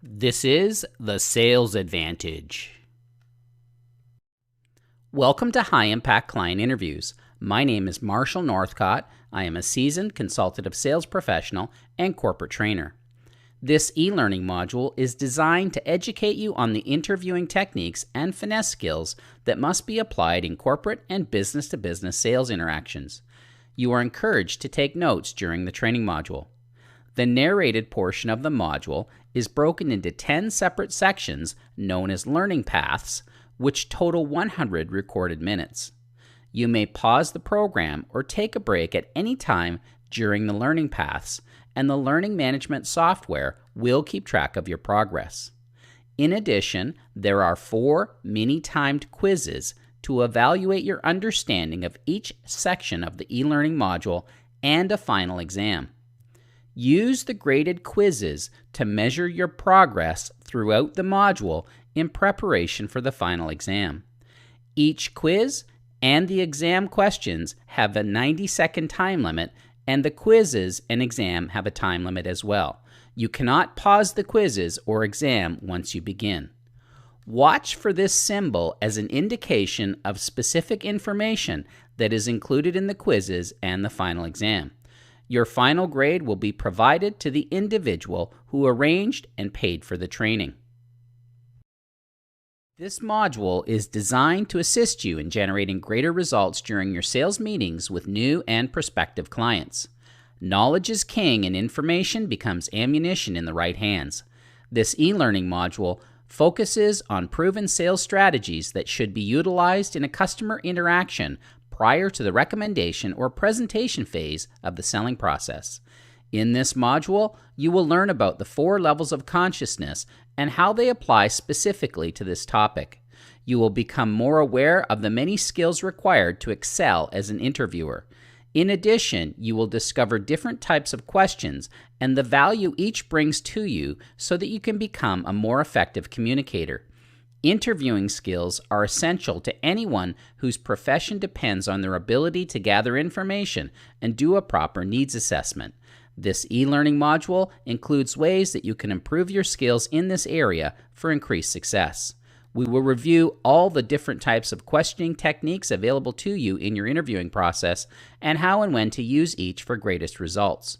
This is the Sales Advantage. Welcome to High Impact Client Interviews. My name is Marshall Northcott. I am a seasoned consultative sales professional and corporate trainer. This e-learning module is designed to educate you on the interviewing techniques and finesse skills that must be applied in corporate and business-to-business sales interactions. You are encouraged to take notes during the training module. The narrated portion of the module is broken into 10 separate sections known as learning paths, which total 100 recorded minutes. You may pause the program or take a break at any time during the learning paths, and the learning management software will keep track of your progress. In addition, there are 4 mini-timed quizzes to evaluate your understanding of each section of the e-learning module and a final exam. Use the graded quizzes to measure your progress throughout the module in preparation for the final exam. Each quiz and the exam questions have a 90-second time limit, and the quizzes and exam have a time limit as well. You cannot pause the quizzes or exam once you begin. Watch for this symbol as an indication of specific information that is included in the quizzes and the final exam. Your final grade will be provided to the individual who arranged and paid for the training. This module is designed to assist you in generating greater results during your sales meetings with new and prospective clients. Knowledge is king, and information becomes ammunition in the right hands. This e-learning module focuses on proven sales strategies that should be utilized in a customer interaction prior to the recommendation or presentation phase of the selling process. In this module, you will learn about the 4 levels of consciousness and how they apply specifically to this topic. You will become more aware of the many skills required to excel as an interviewer. In addition, you will discover different types of questions and the value each brings to you so that you can become a more effective communicator. Interviewing skills are essential to anyone whose profession depends on their ability to gather information and do a proper needs assessment. This e-learning module includes ways that you can improve your skills in this area for increased success. We will review all the different types of questioning techniques available to you in your interviewing process and how and when to use each for greatest results.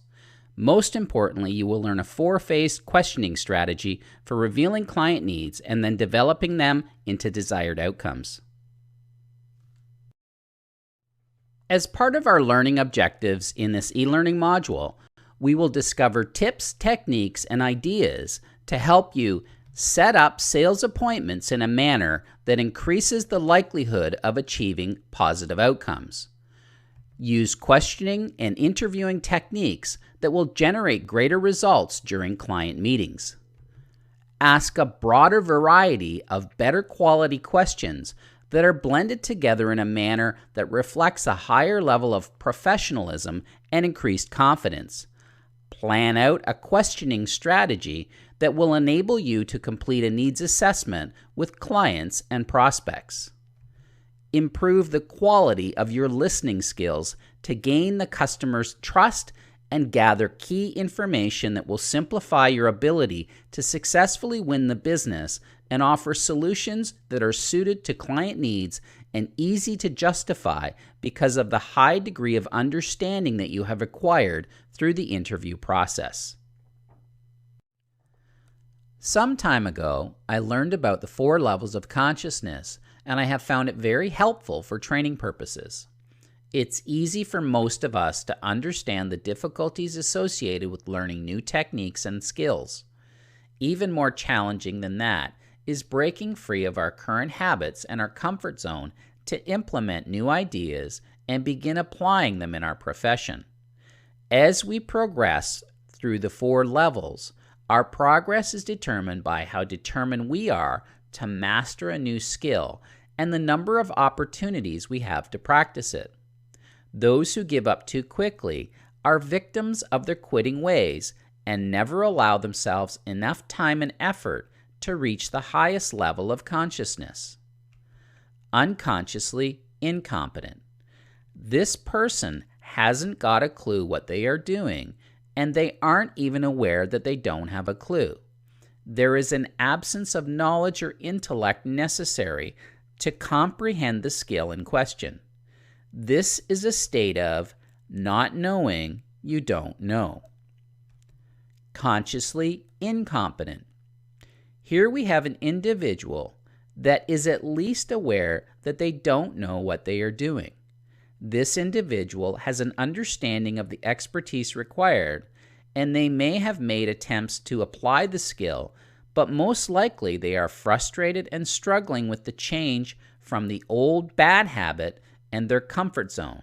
Most importantly, you will learn a 4-phase questioning strategy for revealing client needs and then developing them into desired outcomes. As part of our learning objectives in this e-learning module, we will discover tips, techniques, and ideas to help you set up sales appointments in a manner that increases the likelihood of achieving positive outcomes. Use questioning and interviewing techniques that will generate greater results during client meetings. Ask a broader variety of better quality questions that are blended together in a manner that reflects a higher level of professionalism and increased confidence. Plan out a questioning strategy that will enable you to complete a needs assessment with clients and prospects. Improve the quality of your listening skills to gain the customer's trust and gather key information that will simplify your ability to successfully win the business and offer solutions that are suited to client needs and easy to justify because of the high degree of understanding that you have acquired through the interview process. Some time ago, I learned about the 4 levels of consciousness, and I have found it very helpful for training purposes. It's easy for most of us to understand the difficulties associated with learning new techniques and skills. Even more challenging than that is breaking free of our current habits and our comfort zone to implement new ideas and begin applying them in our profession. As we progress through the 4 levels, our progress is determined by how determined we are to master a new skill and the number of opportunities we have to practice it. Those who give up too quickly are victims of their quitting ways and never allow themselves enough time and effort to reach the highest level of consciousness. Unconsciously incompetent. This person hasn't got a clue what they are doing, and they aren't even aware that they don't have a clue. There is an absence of knowledge or intellect necessary to comprehend the skill in question. This is a state of not knowing you don't know. Consciously incompetent. Here we have an individual that is at least aware that they don't know what they are doing. This individual has an understanding of the expertise required, and they may have made attempts to apply the skill, but most likely they are frustrated and struggling with the change from the old bad habit and their comfort zone.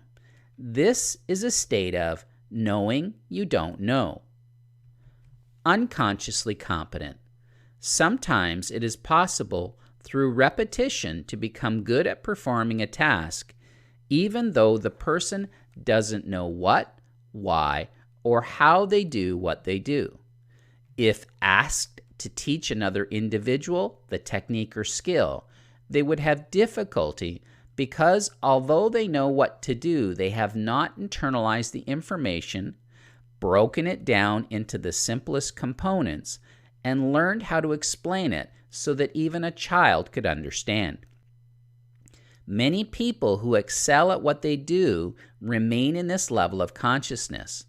This is a state of knowing you don't know. Unconsciously competent. Sometimes it is possible through repetition to become good at performing a task, even though the person doesn't know what, why, or how they do what they do. If asked to teach another individual the technique or skill, they would have difficulty because although they know what to do, they have not internalized the information, broken it down into the simplest components, and learned how to explain it so that even a child could understand. Many people who excel at what they do remain in this level of consciousness.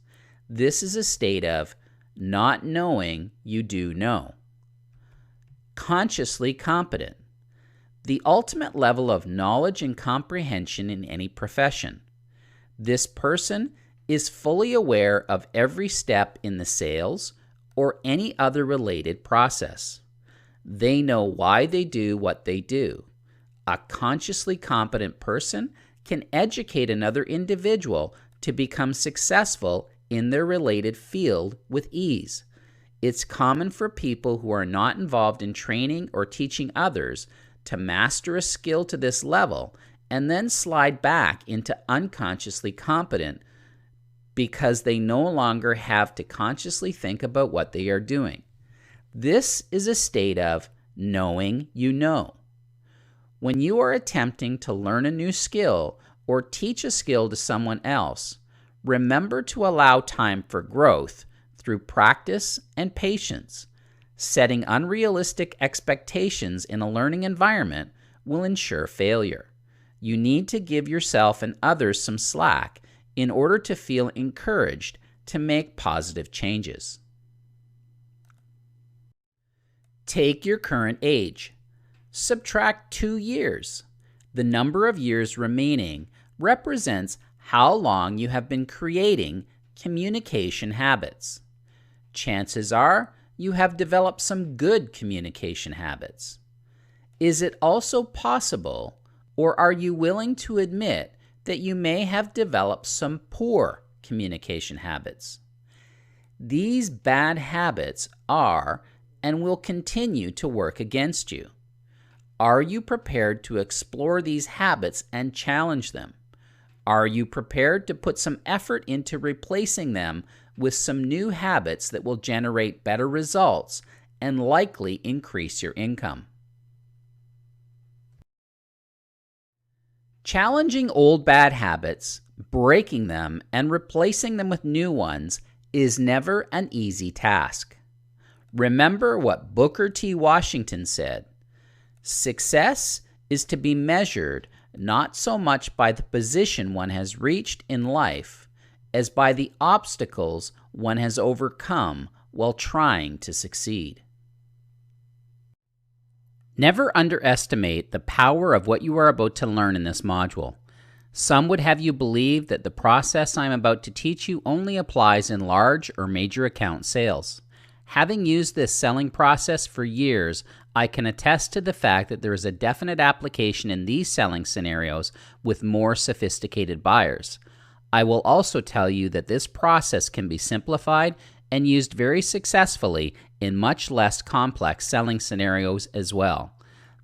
This is a state of not knowing you do know. Consciously competent. The ultimate level of knowledge and comprehension in any profession. This person is fully aware of every step in the sales or any other related process. They know why they do what they do. A consciously competent person can educate another individual to become successful in their related field with ease. It's common for people who are not involved in training or teaching others to master a skill to this level and then slide back into unconsciously competent because they no longer have to consciously think about what they are doing. This is a state of knowing you know. When you are attempting to learn a new skill or teach a skill to someone else, remember to allow time for growth through practice and patience. Setting unrealistic expectations in a learning environment will ensure failure. You need to give yourself and others some slack in order to feel encouraged to make positive changes. Take your current age. Subtract 2 years. The number of years remaining represents how long you have been creating communication habits. Chances are you have developed some good communication habits. Is it also possible, or are you willing to admit that you may have developed some poor communication habits? These bad habits are and will continue to work against you. Are you prepared to explore these habits and challenge them? Are you prepared to put some effort into replacing them with some new habits that will generate better results and likely increase your income? Challenging old bad habits, breaking them, and replacing them with new ones is never an easy task. Remember what Booker T. Washington said: "Success is to be measured not so much by the position one has reached in life as by the obstacles one has overcome while trying to succeed." Never underestimate the power of what you are about to learn in this module. Some would have you believe that the process I am about to teach you only applies in large or major account sales. Having used this selling process for years, I can attest to the fact that there is a definite application in these selling scenarios with more sophisticated buyers. I will also tell you that this process can be simplified and used very successfully in much less complex selling scenarios as well.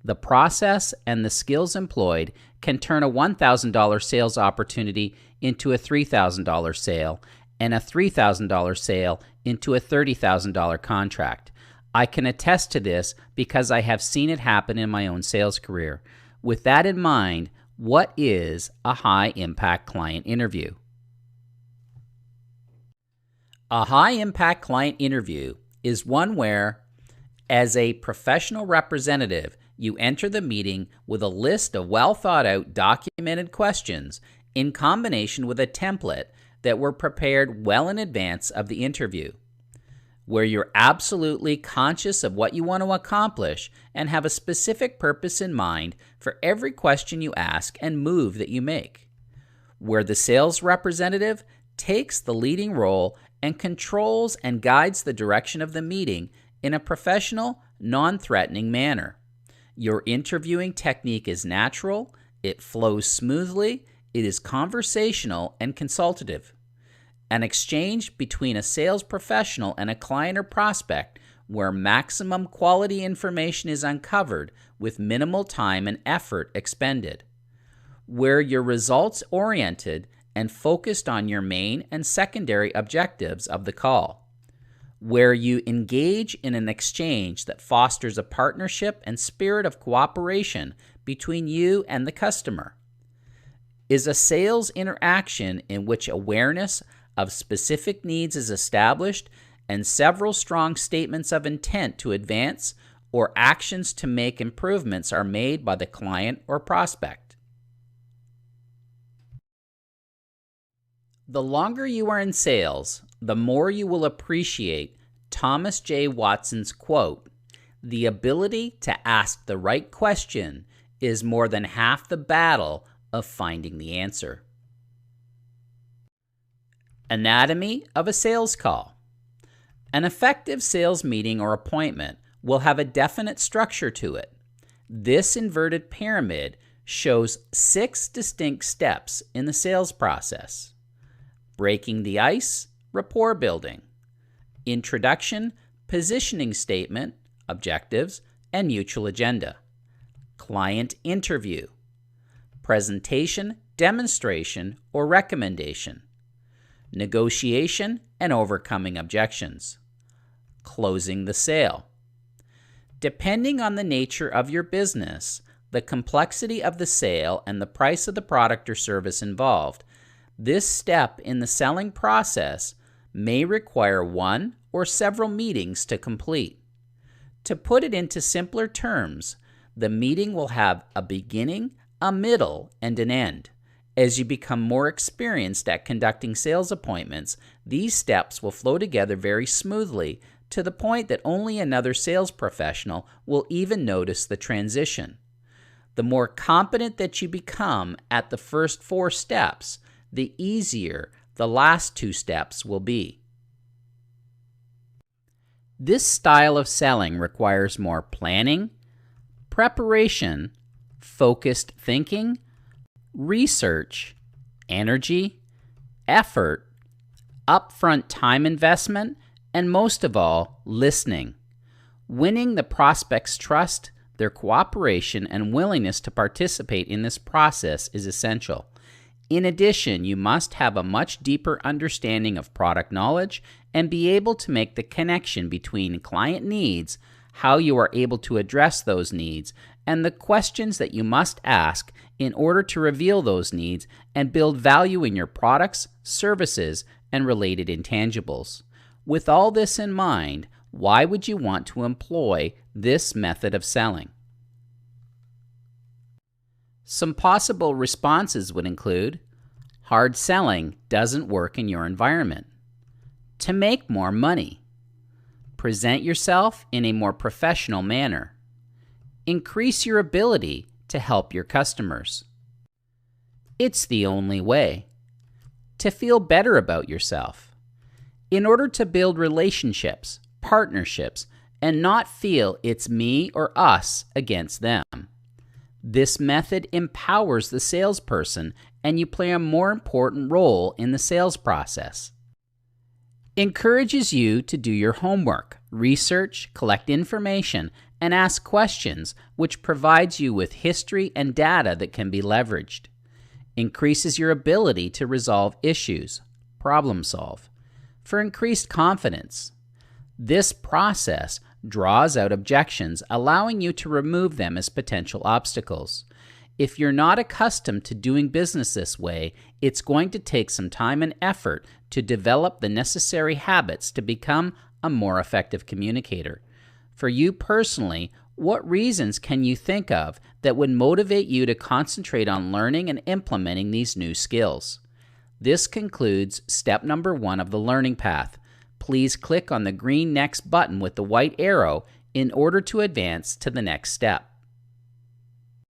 The process and the skills employed can turn a $1,000 sales opportunity into a $3,000 sale and a $3,000 sale into a $30,000 contract. I can attest to this because I have seen it happen in my own sales career. With that in mind, what is a high-impact client interview? A high-impact client interview is one where As a professional representative, you enter the meeting with a list of well thought out documented questions in combination with a template that were prepared well in advance of the interview, where you're absolutely conscious of what you want to accomplish and have a specific purpose in mind for every question you ask and move that you make, where the sales representative takes the leading role and controls and guides the direction of the meeting in a professional, non-threatening manner. Your interviewing technique is natural, it flows smoothly, it is conversational and consultative. An exchange between a sales professional and a client or prospect where maximum quality information is uncovered with minimal time and effort expended. Where you're results-oriented and focused on your main and secondary objectives of the call. Where you engage in an exchange that fosters a partnership and spirit of cooperation between you and the customer. Is a sales interaction in which awareness of specific needs is established and several strong statements of intent to advance or actions to make improvements are made by the client or prospect. The longer you are in sales, the more you will appreciate Thomas J. Watson's quote, "The ability to ask the right question is more than half the battle of finding the answer." Anatomy of a sales call. An effective sales meeting or appointment will have a definite structure to it. This inverted pyramid shows 6 distinct steps in the sales process. Breaking the ice, rapport building. Introduction, positioning statement, objectives, and mutual agenda. Client interview. Presentation, demonstration, or recommendation. Negotiation and overcoming objections. Closing the sale. Depending on the nature of your business, the complexity of the sale, and the price of the product or service involved, this step in the selling process may require one or several meetings to complete. To put it into simpler terms, the meeting will have a beginning, a middle, and an end. As you become more experienced at conducting sales appointments, these steps will flow together very smoothly to the point that only another sales professional will even notice the transition. The more competent that you become at the first 4 steps, the easier the last 2 steps will be. This style of selling requires more planning, preparation, focused thinking, research, energy, effort, upfront time investment, and most of all, listening. Winning the prospect's trust, their cooperation, and willingness to participate in this process is essential. In addition, you must have a much deeper understanding of product knowledge and be able to make the connection between client needs, how you are able to address those needs, and the questions that you must ask in order to reveal those needs and build value in your products, services, and related intangibles. With all this in mind, why would you want to employ this method of selling? Some possible responses would include: hard selling doesn't work in your environment. To make more money. Present yourself in a more professional manner. Increase your ability to help your customers. It's the only way. To feel better about yourself. In order to build relationships, partnerships, and not feel it's me or us against them. This method empowers the salesperson, and you play a more important role in the sales process. Encourages you to do your homework, research, collect information, and ask questions, which provides you with history and data that can be leveraged. Increases your ability to resolve issues, problem solve. For increased confidence. This process draws out objections, allowing you to remove them as potential obstacles. If you're not accustomed to doing business this way, it's going to take some time and effort to develop the necessary habits to become a more effective communicator. For you personally, what reasons can you think of that would motivate you to concentrate on learning and implementing these new skills? This concludes step number 1 of the learning path. Please click on the green Next button with the white arrow in order to advance to the next step.